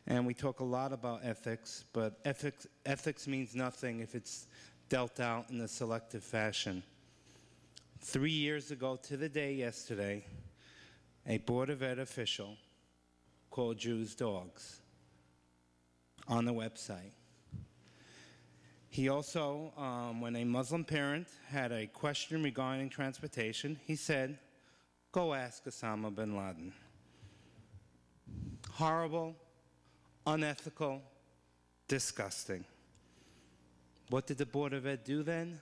And we talk a lot about ethics, but ethics means nothing if it's dealt out in a selective fashion. 3 years ago to the day yesterday, a Board of Ed official called Jews dogs on the website. He also, when a Muslim parent had a question regarding transportation, he said, "Go ask Osama bin Laden." Horrible, unethical, disgusting. What did the Board of Ed do then?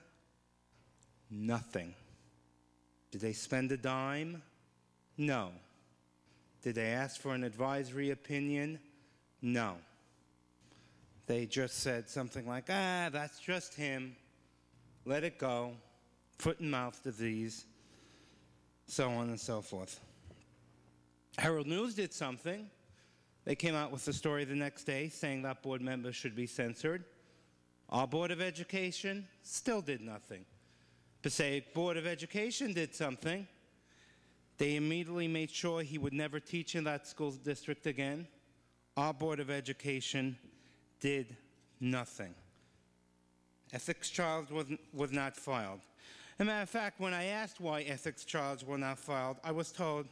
Nothing. Did they spend a dime? No. Did they ask for an advisory opinion? No. They just said something like, that's just him. Let it go. Foot and mouth disease. So on and so forth. Herald News did something. They came out with a story the next day saying that board members should be censored. Our Board of Education still did nothing. Passaic Board of Education did something. They immediately made sure he would never teach in that school district again. Our Board of Education did nothing. Ethics charge was not filed. As a matter of fact, when I asked why ethics charges were not filed, I was told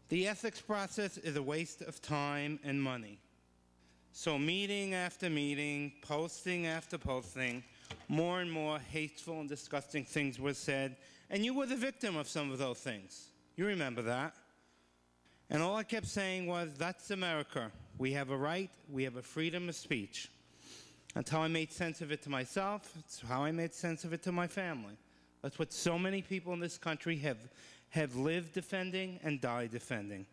the ethics process is a waste of time and money. So meeting after meeting, posting after posting, more and more hateful and disgusting things were said, and you were the victim of some of those things. You remember that. And all I kept saying was, that's America. We have a right, we have a freedom of speech. That's how I made sense of it to myself. It's how I made sense of it to my family. That's what so many people in this country have lived defending and died defending.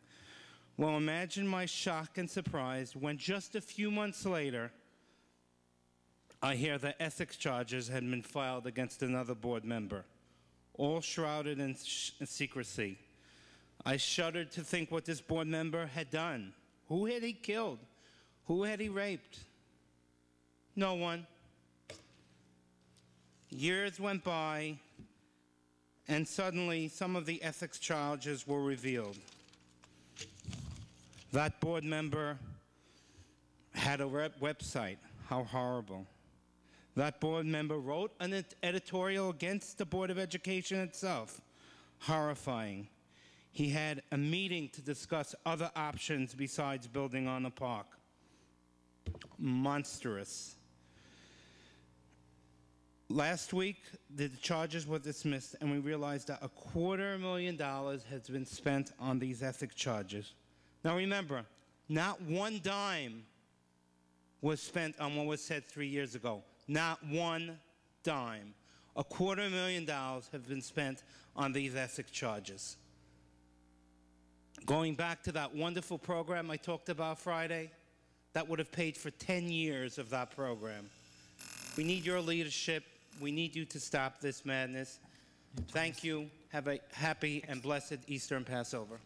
Well, imagine my shock and surprise when just a few months later, I hear that ethics charges had been filed against another board member, all shrouded in secrecy. I shuddered to think what this board member had done. Who had he killed? Who had he raped? No one. Years went by, and suddenly some of the ethics charges were revealed. That board member had a website. How horrible. That board member wrote an editorial against the Board of Education itself. Horrifying. He had a meeting to discuss other options besides building on the park. Monstrous. Last week, the charges were dismissed, and we realized that $250,000 has been spent on these ethics charges. Now remember, not one dime was spent on what was said 3 years ago. Not one dime. $250,000 have been spent on these ethics charges. Going back to that wonderful program I talked about Friday, that would have paid for 10 years of that program. We need your leadership. We need you to stop this madness. Thank you. Have a happy and blessed Easter and Passover.